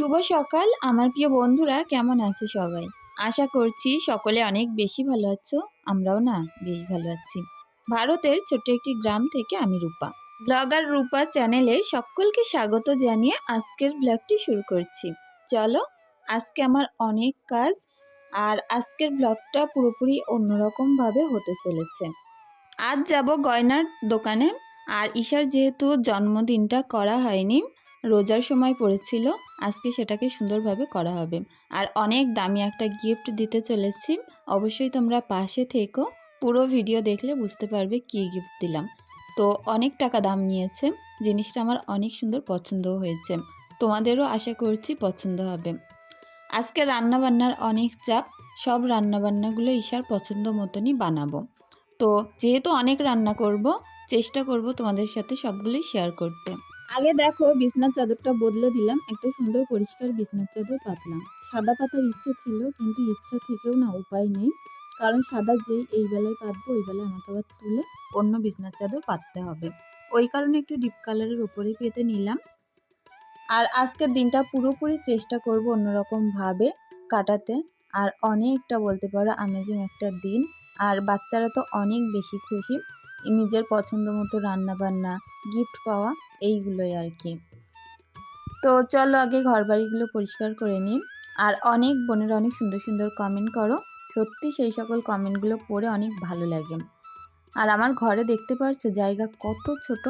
শুভ সকাল আমার প্রিয় বন্ধুরা, কেমন আছো সবাই? আশা করছি সকলে অনেক বেশি ভালো আছো। আমরাও না বেশ ভালো আছি। ভারতের ছোট্ট একটি গ্রাম থেকে আমি রূপা, ব্লগার রূপা চ্যানেলে সকলকে স্বাগত জানিয়ে আজকের ব্লগটি শুরু করছি। চলো, আজকে আমার অনেক কাজ, আর আজকের ব্লগটা পুরোপুরি অন্যরকম ভাবে হতে চলেছে। আজ যাব গয়নার দোকানে। আর ঈশার যেহেতু জন্মদিনটা করা হয়নি, রোজার সময় পড়েছিল, আজকে সেটাকে সুন্দরভাবে করা হবে। আর অনেক দামি একটা গিফট দিতে চলেছি। অবশ্যই তোমরা পাশে থেকো, পুরো ভিডিও দেখলে বুঝতে পারবে কী গিফট দিলাম। তো অনেক টাকা দাম নিয়েছে, জিনিসটা আমার অনেক সুন্দর পছন্দও হয়েছে, তোমাদেরও আশা করছি পছন্দ হবে। আজকে রান্নাবান্নার অনেক চাপ, সব রান্নাবান্নাগুলো ঈশার পছন্দ মতনই বানাবো। তো যেহেতু অনেক রান্না করব, চেষ্টা করব তোমাদের সাথে সবগুলোই শেয়ার করতে। আগে দেখো, বিছনার চাদরটা বদলে দিলাম, একটা সুন্দর পরিষ্কার বিছনার চাদর পাতলাম। সাদা পাতার ইচ্ছে ছিল, কিন্তু ইচ্ছা থেকেও না উপায় নেই, কারণ সাদা যেই এই বেলায় পাতবো ওই বেলায় আমাকে আবার তুলে অন্য বিছনার চাদর পাততে হবে। ওই কারণে একটু ডিপ কালারের ওপরেই পেতে নিলাম। আর আজকের দিনটা পুরোপুরি চেষ্টা করব অন্যরকম ভাবে কাটাতে। আর অনেকটা বলতে পারো আমেজিং একটা দিন। আর বাচ্চারা তো অনেক বেশি খুশি, নিজের পছন্দ মতো রান্নাবান্না, গিফট পাওয়া, এইগুলোই আর কি। তো চলো আগে ঘর বাড়িগুলো পরিষ্কার করে নিই। আর অনেক বোনেরা অনেক সুন্দর সুন্দর কমেন্ট করো, সত্যি সেই সকল কমেন্টগুলো পড়ে অনেক ভালো লাগে। আর আমার ঘরে দেখতে পাচ্ছ জায়গা কত ছোট,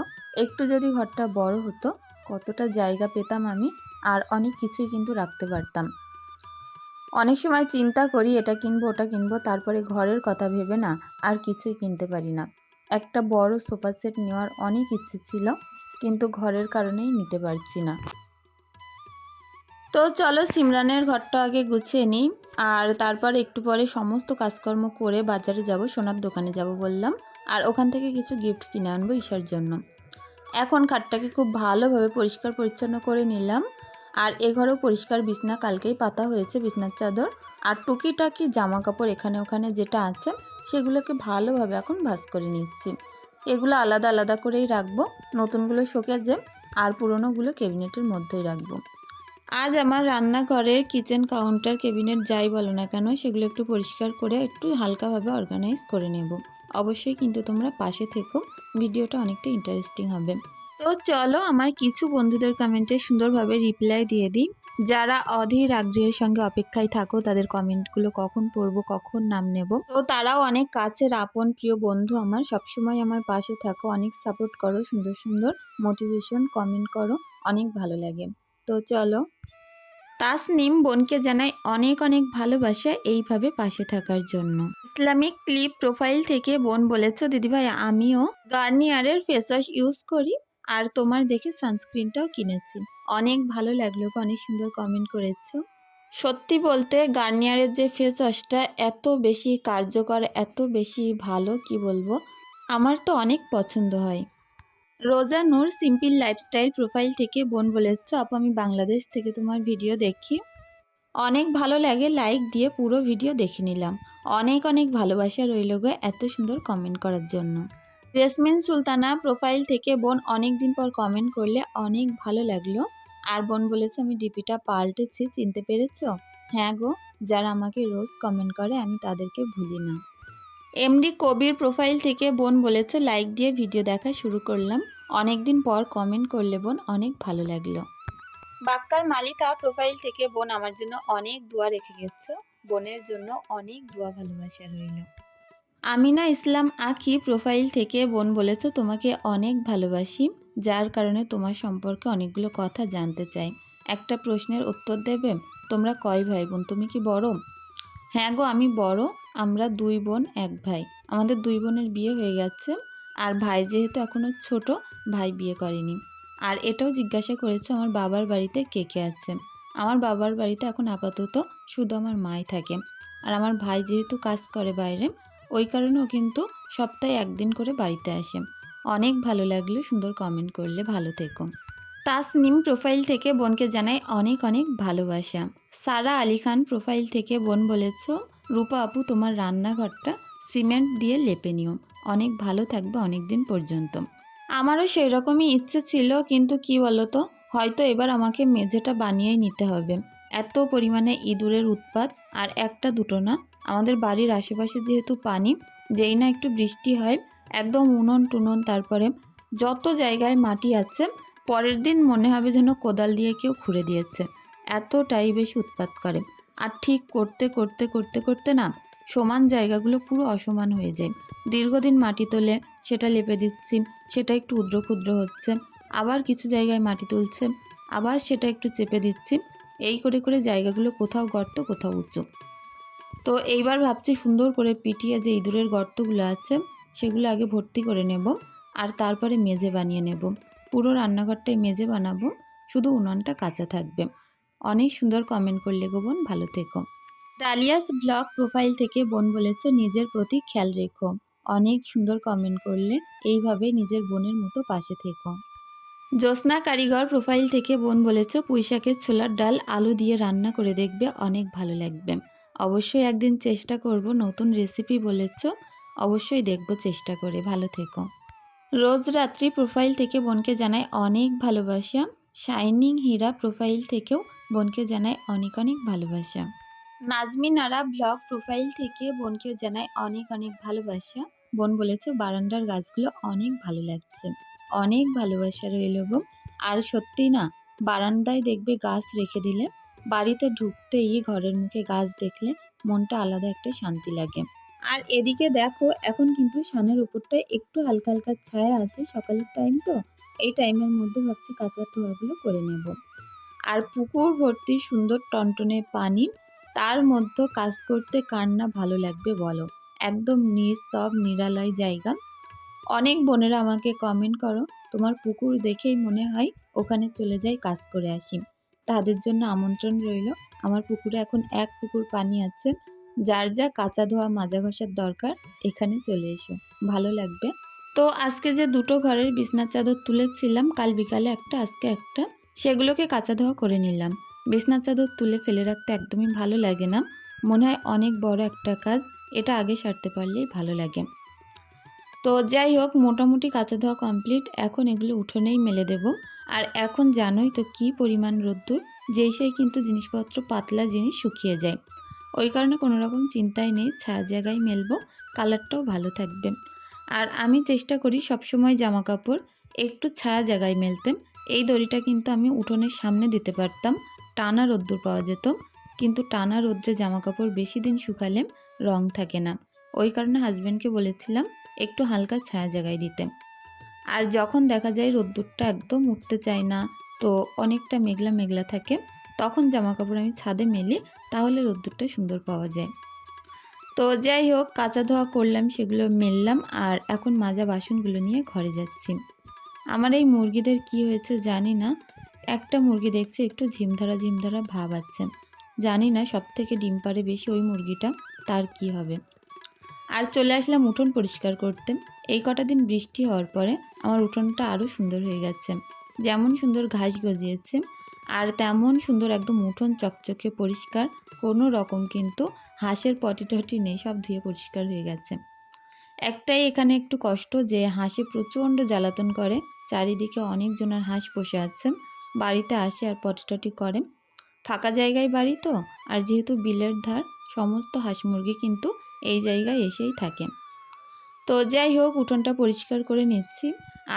একটু যদি ঘরটা বড় হতো কতটা জায়গা পেতাম আমি, আর অনেক কিছুই কিন্তু রাখতে পারতাম। অনেক সময় চিন্তা করি এটা কিনবো ওটা কিনবো, তারপরে ঘরের কথা ভেবে না আর কিছুই কিনতে পারি না। একটা বড় সোফা সেট নেওয়ার অনেক ইচ্ছে ছিল, কিন্তু ঘরের কারণেই নিতে পারছি না। তো চলো সিমরানের ঘরটা আগে গুছিয়ে নিই, আর তারপর একটু পরে সমস্ত কাজকর্ম করে বাজারে যাব, সোনার দোকানে যাব বললাম। আর ওখান থেকে কিছু গিফট কিনে আনবো ঈশার জন্য। এখন খাটটাকে খুব ভালোভাবে পরিষ্কার পরিচ্ছন্ন করে নিলাম। আর এ ঘরেও পরিষ্কার বিছনা কালকেই পাতা হয়েছে, বিছনার চাদর আর টুকিটাকি জামা কাপড় এখানে ওখানে যেটা আছে সেগুলোকে ভালোভাবে এখন ভাঁজ করে নিচ্ছি। এগুলো আলাদা আলাদা করেই রাখবো, নতুনগুলো শোকেজে আর পুরনোগুলো ক্যাবিনেটের মধ্যেই রাখবো। আজ আমার রান্নাঘরের কিচেন কাউন্টার ক্যাবিনেট যাই বলো না কেন, সেগুলো একটু পরিষ্কার করে একটু হালকাভাবে অর্গানাইজ করে নেব। অবশ্যই কিন্তু তোমরা পাশে থেকো, ভিডিওটা অনেকটা ইন্টারেস্টিং হবে। তো চলো আমার কিছু বন্ধুদের কমেন্টে সুন্দরভাবে রিপ্লাই দিয়ে দিই। যারা অধীর আগ্রহের সঙ্গে অপেক্ষায় থাকো, তাদের কমেন্টগুলো কখন পড়বো, কখন নাম নেব। তো তারাও অনেক কাছের আপন প্রিয় বন্ধু আমার, সবসময় আমার পাশে থাকো, অনেক সাপোর্ট করো, সুন্দর সুন্দর মোটিভেশন কমেন্ট করো, অনেক ভালো লাগে। তো চলো, তাসনিম বোনকে জানাই অনেক অনেক ভালোবাসা এইভাবে পাশে থাকার জন্য। ইসলামিক ক্লিপ প্রোফাইল থেকে বোন বলেছো, দিদিভাই আমিও গার্নিয়ারের ফেস ওয়াশ ইউজ করি, আর তোমার দেখে সানস্ক্রিনটাও কিনেছি। অনেক ভালো লাগলো, অনেক সুন্দর কমেন্ট করেছো। সত্যি বলতে গার্নিয়ারের যে ফেস ওয়াশটা এত বেশি কার্যকর, এত বেশি ভালো, কি বলবো, আমার তো অনেক পছন্দ হয়। রোজা নূর সিম্পল লাইফস্টাইল প্রোফাইল থেকে বোন বলেছো, আপু আমি বাংলাদেশ থেকে তোমার ভিডিও দেখি, অনেক ভালো লাগে, লাইক দিয়ে পুরো ভিডিও দেখে নিলাম। অনেক অনেক ভালোবাসা রইল গো এত সুন্দর কমেন্ট করার জন্য। জেসমিন সুলতানা প্রোফাইল থেকে বোন অনেক দিন পর কমেন্ট করলে অনেক ভালো লাগলো। আর বোন বলেছে আমি ডিপিটা পাল্টেছি, চিনতে পেরেছো? হ্যাঁ গো, যারা আমাকে রোজ কমেন্ট করে আমি তাদেরকে ভুলি না। এমডি কবির প্রোফাইল থেকে বোন বলেছে লাইক দিয়ে ভিডিও দেখা শুরু করলাম, অনেক দিন পর কমেন্ট করলে বোন অনেক ভালো লাগলো। বাক্কার মালিকা প্রোফাইল থেকে বোন আমার জন্য অনেক দোয়া রেখে গেছো, বোনের জন্য অনেক দোয়া ভালোবাসা রইল। আমিনা ইসলাম আখি প্রোফাইল থেকে বোন বলেছো তোমাকে অনেক ভালোবাসি, যার কারণে তোমার সম্পর্কে অনেকগুলো কথা জানতে চাই, একটা প্রশ্নের উত্তর দেবে? তোমরা কয় ভাই বোন, তুমি কি বড়? হ্যাঁ গো আমি বড়, আমরা 2 বোন 1 ভাই, আমাদের 2 বোনের বিয়ে হয়ে গেছে। আর ভাই যেহেতু এখনও ছোট, ভাই বিয়ে করেনি। আর এটাও জিজ্ঞাসা করেছে আমার বাবার বাড়িতে কে কে আছে। আমার বাবার বাড়িতে এখন আপাতত শুধু আমার মাই থাকে। আর আমার ভাই যেহেতু কাজ করে বাইরে, ওই কারণেও কিন্তু সপ্তাহে 1 দিন করে বাড়িতে আসে। অনেক ভালো লাগলো, সুন্দর কমেন্ট করলে, ভালো থেকো। তাসনিম প্রোফাইল থেকে বোনকে জানাই অনেক অনেক ভালোবাসা। সারা আলী খান প্রোফাইল থেকে বোন বলেছ, রূপা আপু তোমার রান্নাঘরটা সিমেন্ট দিয়ে লেপে নিও, অনেক ভালো থাকবে অনেক দিন পর্যন্ত। আমারও সেই রকমই ইচ্ছে ছিল, কিন্তু কি বলতো, হয়তো এবার আমাকে মেঝেটা বানিয়েই নিতে হবে, এত পরিমাণে ইঁদুরের উৎপাত। আর একটা দুটো না, আমাদের বাড়ির আশেপাশে যেহেতু পানি, যেই না একটু বৃষ্টি হয় একদম উনুন টুনুন, তারপরে যত জায়গায় মাটি আছে পরের দিন মনে হবে যেন কোদাল দিয়ে কেউ খুঁড়ে দিয়েছে, এতটাই বেশি উৎপাত করে। আর ঠিক করতে করতে করতে করতে না সমান জায়গাগুলো পুরো অসমান হয়ে যায়। দীর্ঘদিন মাটি তোলে সেটা লেপে দিচ্ছি, সেটা একটু উদ্র ক্ষুদ্র হচ্ছে, আবার কিছু জায়গায় মাটি তুলছে, আবার সেটা একটু চেপে দিচ্ছি, এই করে করে জায়গাগুলো কোথাও গর্ত কোথাও উঁচু। তো এইবার ভাবছি সুন্দর করে পিটিয়ে যে ইঁদুরের গর্তগুলো আছে সেগুলো আগে ভর্তি করে নেব, আর তারপরে মেঝে বানিয়ে নেব। পুরো রান্নাঘরটাই মেঝে বানাবো, শুধু উনানটা কাঁচা থাকবে। অনেক সুন্দর কমেন্ট করলে গো বোন, ভালো থেকো। ডালিয়াস ব্লগ প্রোফাইল থেকে বোন বলেছে নিজের প্রতি খেয়াল রেখো। অনেক সুন্দর কমেন্ট করলে, এইভাবে নিজের বোনের মতো পাশে থেকো। জ্যোৎস্না কারিগর প্রোফাইল থেকে বোন বলেছ পুঁইশাকের ছোলার ডাল আলু দিয়ে রান্না করে দেখবে, অনেক ভালো লাগবে। অবশ্যই একদিন চেষ্টা করব, নতুন রেসিপি বলেছ, অবশ্যই দেখব চেষ্টা করে। ভালো থেকো। রোজ রাত্রি প্রোফাইল থেকে বোনকে জানায় অনেক ভালোবাসা। শাইনিং হীরা প্রোফাইল থেকেও বোনকে জানায় অনেক অনেক ভালোবাসা। নাজমিন আরা ব্লগ প্রোফাইল থেকে বোনকেও জানায় অনেক অনেক ভালোবাসা। বোন বলেছে বারান্দার গাছগুলো অনেক ভালো লাগছে, অনেক ভালোবাসা রইল গো। আর সত্যি না, বারান্দায় দেখবে গাছ রেখে দিলে, বাড়িতে ঢুকতেই ঘরের মুখে গাছ দেখলে মনটা আলাদা একটা শান্তি লাগে। আর এদিকে দেখো, এখন কিন্তু সানের উপরটায় একটু হালকা হালকা ছায়া আছে, সকালের টাইম তো, এই টাইমের মধ্যে ভাবছি কাঁচা ধোয়াগুলো করে নেব। আর পুকুর ভর্তি সুন্দর টনটনে পানি, তার মধ্যে কাজ করতে কার না ভালো লাগবে বলো। একদম নিস্তব নিরালয় জায়গা। অনেক বোনেরা আমাকে কমেন্ট করো তোমার পুকুর দেখেই মনে হয় ওখানে চলে যাই কাজ করে আসি। তাদের জন্য আমন্ত্রণ রইল। আমার পুকুরে এখন এক পুকুর পানি আছে, যার যা কাঁচা ধোয়া মাজা ঘষার দরকার এখানে চলে এসো, ভালো লাগবে। তো আজকে যে দুটো ঘরের বিছনার চাদর তুলেছিলাম, কাল বিকালে একটা আজকে একটা, সেগুলোকে কাঁচা ধোয়া করে নিলাম। বিছনার চাদর তুলে ফেলে রাখতে একদমই ভালো লাগে না, মনে হয় অনেক বড় একটা কাজ, এটা আগে সারতে পারলেই ভালো লাগে। তো যাই হোক, মোটামুটি কাঁচা ধোয়া কমপ্লিট, এখন এগুলো উঠোনেই মেলে দেব। আর এখন জানোই তো কি পরিমাণ রোদ্দুর, যেই সেই কিন্তু জিনিসপত্র পাতলা জিনিস শুকিয়ে যায়, ওই কারণে কোনো রকম চিন্তাই নেই, ছায়া জায়গায় মেলবো, কালারটাও ভালো থাকবে। আর আমি চেষ্টা করি সবসময় জামা কাপড় একটু ছায়া জায়গায় মেলতে। এই দড়িটা কিন্তু আমি উঠোনের সামনে দিতে পারতাম, টানা রোদ্দুর পাওয়া যেত, কিন্তু টানা রোদ্রে জামা কাপড় বেশি দিন শুকালে রং থাকে না, ওই কারণে হাজব্যান্ডকে বলেছিলাম একটু হালকা ছায়া জায়গায় দিতে। আর যখন দেখা যায় রোদ্দুরটা একদম উঠতে চায় না, তো অনেকটা মেঘলা মেঘলা থাকে, তখন জামা কাপড় আমি ছাদে মেলি, তাহলে রোদ্দুরটা সুন্দর পাওয়া যায়। তো যাই হোক, কাঁচা ধোয়া করলাম, সেগুলো মেললাম, আর এখন মাজা বাসনগুলো নিয়ে ঘরে যাচ্ছি। আমার এই মুরগিদের কি হয়েছে জানি না, একটা মুরগি দেখছি একটু ঝিমধরা ঝিমধরা ভাব আছে, জানি না সব থেকে ডিম পাড়ে বেশি ওই মুরগিটা, তার কি হবে। আর চলে আসলাম উঠোন পরিষ্কার করতে। এই কটা দিন বৃষ্টি হওয়ার পরে আমার উঠোনটা আরও সুন্দর হয়ে গেছে, যেমন সুন্দর ঘাস গজিয়েছে আর তেমন সুন্দর একদম উঠোন চকচকে পরিষ্কার, কোনো রকম কিন্তু হাঁসের পটি টটি নেই, সব ধুয়ে পরিষ্কার হয়ে গেছে। একটাই এখানে একটু কষ্ট যে হাঁসে প্রচণ্ড জ্বালাতন করে, চারিদিকে অনেকজনের হাঁস বসে আছে, বাড়িতে আসে আর পটি টটি করে, ফাঁকা জায়গায় বাড়ি তো, আর যেহেতু বিলের ধার, সমস্ত হাঁস মুরগি কিন্তু এই জায়গায় এসেই থাকে। তো যাই হোক, উঠোনটা পরিষ্কার করে নিচ্ছি,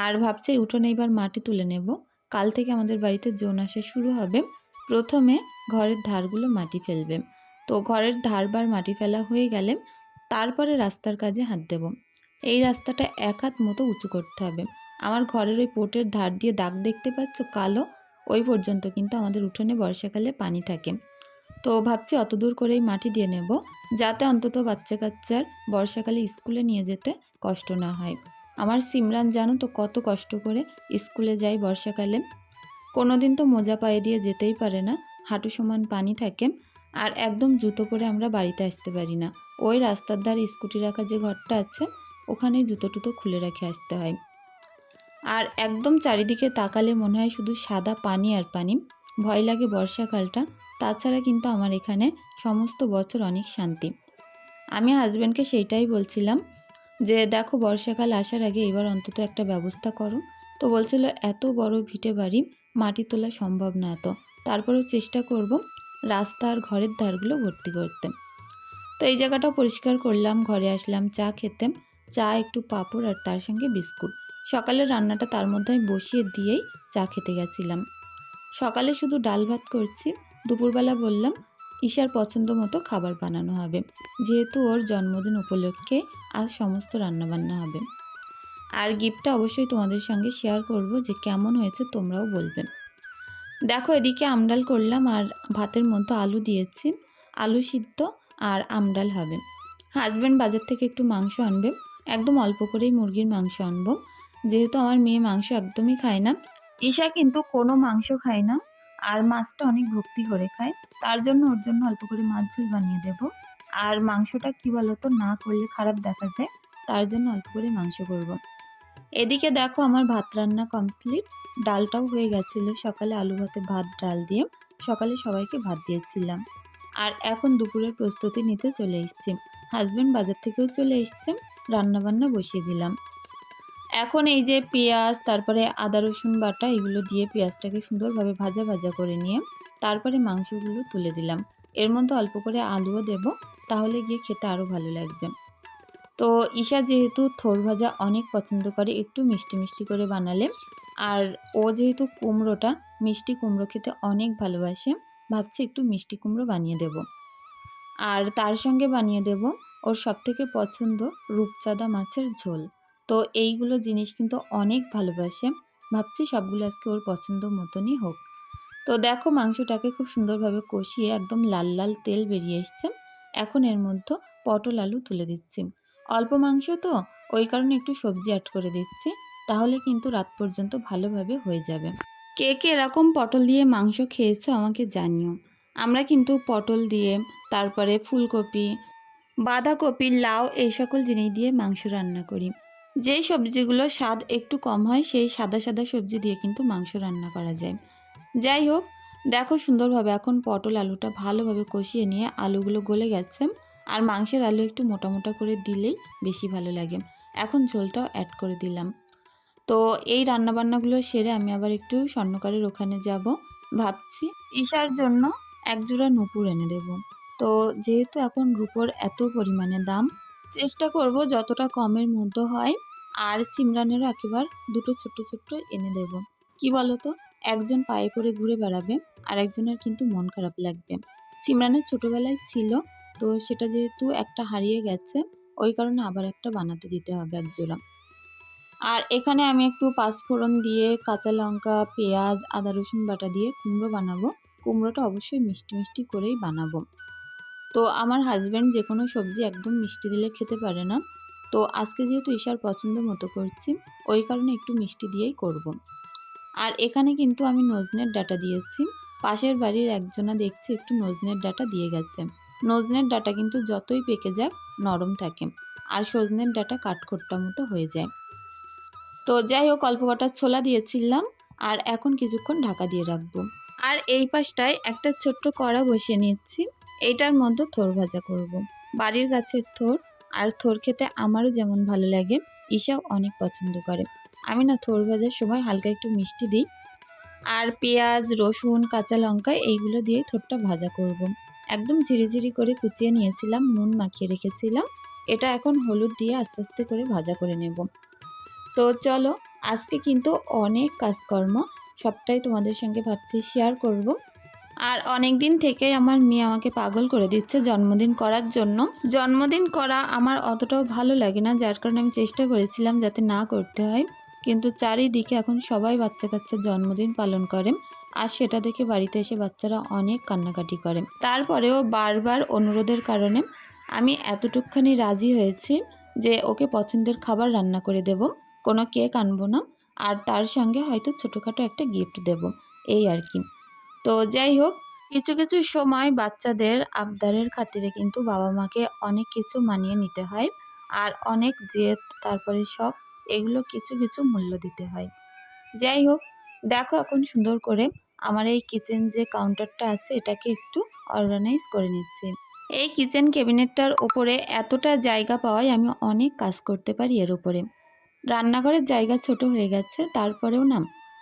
আর ভাবছি উঠোনে এবার মাটি তুলে নেব। কাল থেকে আমাদের বাড়িতে জোন আসা শুরু হবে, প্রথমে ঘরের ধারগুলো মাটি ফেলবে, তো ঘরের ধারবার মাটি ফেলা হয়ে গেলে তারপরে রাস্তার কাজে হাত দেব। এই রাস্তাটা 1 হাত মতো উঁচু করতে হবে। আমার ঘরের ওই পোটের ধার দিয়ে দাগ দেখতে পাচ্ছ কালো, ওই পর্যন্ত কিন্তু আমাদের উঠোনে বর্ষাকালে পানি থাকে। তো ভাবছি অত দূর করেই মাটি দিয়ে নেব, যাতে অন্তত বাচ্চা কাচ্চার বর্ষাকালে স্কুলে নিয়ে যেতে কষ্ট না হয়। আমার সিমরান জানো তো কত কষ্ট করে স্কুলে যায় বর্ষাকালে, কোনো দিন তো মোজা পায়ে দিয়ে যেতেই পারে না, হাঁটু সমান পানি থাকে, আর একদম জুতো পরে আমরা বাড়িতে আসতে পারি না। ওই রাস্তার ধারে স্কুটি রাখা যে ঘরটা আছে, ওখানেই জুতো টুতো খুলে রেখে আসতে হয়। আর একদম চারিদিকে তাকালে মনে হয় শুধু সাদা পানি আর পানি, ভয় লাগে বর্ষাকালটা। তাছাড়া কিন্তু আমার এখানে সমস্ত বছর অনেক শান্তি। আমি হাজব্যান্ডকে সেইটাই বলছিলাম যে দেখো বর্ষাকাল আসার আগে এবার অন্তত একটা ব্যবস্থা করো। তো বলছিল এত বড় ভিটে বাড়ি, মাটি তোলা সম্ভব না এত, তারপরেও চেষ্টা করব রাস্তা আর ঘরের ধারগুলো ভর্তি করতে। তো এই জায়গাটাও পরিষ্কার করলাম, ঘরে আসলাম চা খেতে। চা, একটু পাঁপড় আর তার সঙ্গে বিস্কুট। সকালের রান্নাটা তার মধ্যে আমি বসিয়ে দিয়েই চা খেতে গেছিলাম। সকালে শুধু ডাল ভাত করছি, দুপুরবেলা বললাম ঈশার পছন্দ মতো খাবার বানানো হবে, যেহেতু ওর জন্মদিন উপলক্ষে আজ সমস্ত রান্নাবান্না হবে। আর গিফটটা অবশ্যই তোমাদের সঙ্গে শেয়ার করব, যে কেমন হয়েছে তোমরাও বলবে। দেখো এদিকে আমডাল করলাম আর ভাতের মধ্যে আলু দিয়েছি, আলু সিদ্ধ আর আমডাল হবে। হাজব্যান্ড বাজার থেকে একটু মাংস আনবে, একদম অল্প করেই মুরগির মাংস আনবো, যেহেতু আমার মেয়ে মাংস একদমই খায় না। ঈশা কিন্তু কোনো মাংস খায় না, আর মাছটা অনেক ভক্তি করে খায়, তার জন্য ওর জন্য অল্প করে মাছ ঝোল বানিয়ে দেব। আর মাংসটা কি বলতো, না করলে খারাপ দেখা যায়, তার জন্য অল্প করে মাংস করব। এদিকে দেখো আমার ভাত রান্না কমপ্লিট, ডালটাও হয়ে গেছিলো, সকালে আলু ভাতে ভাত ডাল দিয়ে সকালে সবাইকে ভাত দিয়েছিলাম। আর এখন দুপুরের প্রস্তুতি নিতে চলে এসেছি, হাজব্যান্ড বাজার থেকেও চলে এসছে, রান্নাবান্না বসিয়ে দিলাম। এখন এই যে পেঁয়াজ, তারপরে আদা রসুন বাটা, এগুলো দিয়ে পেঁয়াজটাকে সুন্দরভাবে ভাজা ভাজা করে নিয়ে তারপরে মাংসগুলো তুলে দিলাম। এর মধ্যে অল্প করে আলুও দেব, তাহলে গিয়ে খেতে আরও ভালো লাগবে। তো ঈশা যেহেতু থোড় ভাজা অনেক পছন্দ করে, একটু মিষ্টি মিষ্টি করে বানালে, আর ও যেহেতু কুমড়োটা, মিষ্টি কুমড়ো খেতে অনেক ভালোবাসে, ভাবছি একটু মিষ্টি কুমড়ো বানিয়ে দেব। আর তার সঙ্গে বানিয়ে দেব ওর সবথেকে পছন্দ রূপচাঁদা মাছের ঝোল। তো এইগুলো জিনিস কিন্তু অনেক ভালোবাসে, ভাবছি সবগুলো আজকে ওর পছন্দ মতনই হোক। তো দেখো মাংসটাকে খুব সুন্দরভাবে কষিয়ে একদম লাল লাল তেল বেরিয়ে এসছে। এখন এর মধ্যে পটল আলু তুলে দিচ্ছি। অল্প মাংস তো, ওই কারণে একটু সবজি অ্যাড করে দিচ্ছি, তাহলে কিন্তু রাত পর্যন্ত ভালোভাবে হয়ে যাবে। কে কে এরকম পটল দিয়ে মাংস খেয়েছো আমাকে জানিও। আমরা কিন্তু পটল দিয়ে, তারপরে ফুলকপি, বাঁধাকপি, লাউ, এই সকল জিনিস দিয়ে মাংস রান্না করি। যেই সবজিগুলো স্বাদ একটু কম হয়, সেই সাদা সাদা সবজি দিয়ে কিন্তু মাংস রান্না করা যায়। যাই হোক, দেখো সুন্দরভাবে এখন পটল আলুটা ভালোভাবে কষিয়ে নিয়ে আলুগুলো গলে গেছে, আর মাংসের আলু একটু মোটা মোটা করে দিলেই বেশি ভালো লাগে। এখন ঝোলটাও অ্যাড করে দিলাম। তো এই রান্নাবান্নাগুলো সেরে আমি আবার একটু স্বর্ণকারের ওখানে যাব, ভাবছি ঈশার জন্য একজোড়া নূপুর এনে দেব। তো যেহেতু এখন রূপোর এত পরিমাণে দাম, চেষ্টা করব যতটা কমের মধ্যে হয়। আর সিমরানেরও একেবারে দুটো ছোট্ট ছোট্ট এনে দেব। কি বলো তো, একজন পায়ে করে ঘুরে বেড়াবে, আর একজনের কিন্তু মন খারাপ লাগবে। সিমরানের ছোটবেলায় ছিল, তো সেটা যেহেতু একটা হারিয়ে গেছে, ওই কারণে আবার একটা বানাতে দিতে হবে একজোড়া। আর এখানে আমি একটু পাঁচফোড়ন দিয়ে, কাঁচা লঙ্কা, পেঁয়াজ, আদা রসুন বাটা দিয়ে কুমড়ো বানাবো। কুমড়োটা অবশ্যই মিষ্টি মিষ্টি করেই বানাবো। তো আমার হাজব্যান্ড যে কোনো সবজি একদম মিষ্টি দিলে খেতে পারে না, তো আজকে যেহেতু ঈশার পছন্দ মতো করছি, ওই কারণে একটু মিষ্টি দিয়েই করব। আর এখানে কিন্তু আমি নজনের ডাঁটা দিয়েছি, পাশের বাড়ির একজনা দেখছি একটু নজনের ডাঁটা দিয়ে গেছে। নজনের ডাঁটা কিন্তু যতই পেকে যাক নরম থাকে, আর সজনের ডাঁটা কাঠখোট্টা মতো হয়ে যায়। তো যাই হোক, অল্প কটা ছোলা দিয়েছিলাম, আর এখন কিছুক্ষণ ঢাকা দিয়ে রাখবো। আর এই পাশটায় একটা ছোট্ট কড়া বসিয়ে নিচ্ছি, এইটার মধ্যে থোড় ভাজা করব। বাড়ির গাছের থোড়, আর থোড় খেতে আমারও যেমন ভালো লাগে, ঈশাও অনেক পছন্দ করে। আমি না থোড় ভাজার সময় হালকা একটু মিষ্টি দিই, আর পেঁয়াজ, রসুন, কাঁচা লঙ্কা এইগুলো দিয়ে থোড়টা ভাজা করব। একদম ঝিরিঝিরি করে কুচিয়ে নিয়েছিলাম, নুন মাখিয়ে রেখেছিলাম। এটা এখন হলুদ দিয়ে আস্তে আস্তে করে ভাজা করে নেব। তো চলো, আজকে কিন্তু অনেক কাজকর্ম, সবটাই তোমাদের সঙ্গে ভাবছি শেয়ার করব। আর অনেক দিন থেকেই আমার মেয়ে আমাকে পাগল করে দিচ্ছে জন্মদিন করার জন্য। জন্মদিন করা আমার অতটাও ভালো লাগে না, যার কারণে আমি চেষ্টা করেছিলাম যাতে না করতে হয়, কিন্তু চারিদিকে এখন সবাই বাচ্চা কাচ্চার জন্মদিন পালন করে, আর সেটা দেখে বাড়িতে এসে বাচ্চারা অনেক কান্নাকাটি করে। তারপরেও বারবার অনুরোধের কারণে আমি এতটুকখানি রাজি হয়েছি যে ওকে পছন্দের খাবার রান্না করে দেব, কোনো কেক আনবো না, আর তার সঙ্গে হয়তো ছোটোখাটো একটা গিফট দেব, এই আর কি। তো যাই হোক, কিছু কিছু সময় বাচ্চাদের আবদারের খাতিরে কিন্তু বাবা মাকে অনেক কিছু মানিয়ে নিতে হয়, আর অনেক জেদ, তারপরে শখ, এগুলো কিছু কিছু মূল্য দিতে হয়। যাই হোক, দেখো এখন সুন্দর করে আমার এই কিচেন যে কাউন্টারটা আছে এটাকে একটু অর্গানাইজ করে নিচ্ছি। এই কিচেন ক্যাবিনেটটার ওপরে এতটা জায়গা পাওয়ায় আমি অনেক কাজ করতে পারি এর উপরে। রান্নাঘরের জায়গা ছোট হয়ে গেছে, তারপরেও না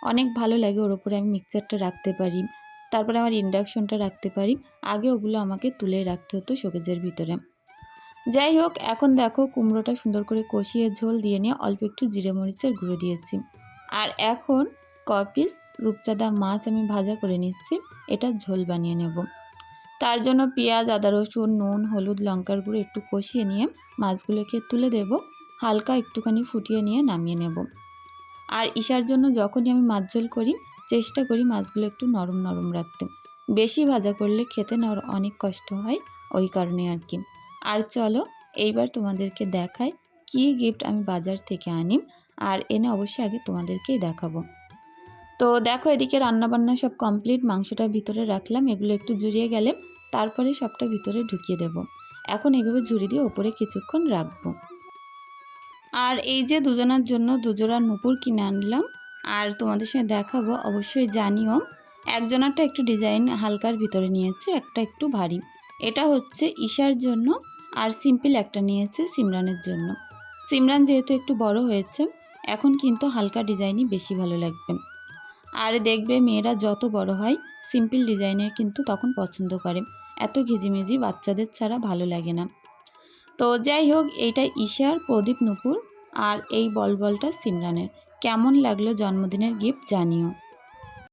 অনেক ভালো লাগে। ওর ওপরে আমি মিক্সচারটা রাখতে পারি, তারপরে আমার ইন্ডাকশনটা রাখতে পারি। আগে ওগুলো আমাকে তুলে রাখতে হতো শোকেজের ভিতরে। যাই হোক, এখন দেখো কুমড়োটা সুন্দর করে কষিয়ে ঝোল দিয়ে নিয়ে অল্প একটু জিরে মরিচের গুঁড়ো দিয়েছি। আর এখন পিস রূপচাঁদা মাছ আমি ভাজা করে নিচ্ছি, এটা ঝোল বানিয়ে নেব। তার জন্য পেঁয়াজ, আদা, রসুন, নুন, হলুদ, লঙ্কার গুঁড়ো একটু কষিয়ে নিয়ে মাছগুলোকে তুলে দেব, হালকা একটুখানি ফুটিয়ে নিয়ে নামিয়ে নেব। আর ঈশার জন্য যখনই আমি মাছ ঝোল করি চেষ্টা করি মাছগুলো একটু নরম নরম রাখতে, বেশি ভাজা করলে খেতে না অনেক কষ্ট হয়, ওই কারণে আর কি। আর চলো এইবার তোমাদেরকে দেখাই কি গিফট আমি বাজার থেকে আনি, আর এনে অবশ্যই আগে তোমাদেরকেই দেখাবো। তো দেখো এদিকে রান্নাবান্না সব কমপ্লিট, মাংসটা ভিতরে রাখলাম, এগুলো একটু জুড়িয়ে গেলে তারপরে সবটা ভিতরে ঢুকিয়ে দেব। এখন এইভাবে ঝুড়ি দিয়ে ওপরে কিছুক্ষণ রাখবো। আর এই যে দুজনার জন্য দুজোড়া নুপুর কিনে আনলাম, আর তোমাদের সঙ্গে দেখাবো, অবশ্যই জানিও। একজনারটা একটু ডিজাইন হালকার ভিতরে নিয়েছে, একটা একটু ভারী। এটা হচ্ছে ঈশার জন্য, আর সিম্পল একটা নিয়েছে সিমরানের জন্য। সিমরান যেহেতু একটু বড় হয়েছে, এখন কিন্তু হালকা ডিজাইনই বেশি ভালো লাগবে। আর দেখবে মেয়েরা যত বড় হয় সিম্পল ডিজাইনের কিন্তু তখন পছন্দ করে, এত ঘিজিমিজি বাচ্চাদের ছাড়া ভালো লাগে না। তো যাই হোক, এইটা ঈশার, প্রদীপ নুপুর, আর এই বলবলটা সিমরানের। কেমন লাগলো জন্মদিনের গিফট জানিও।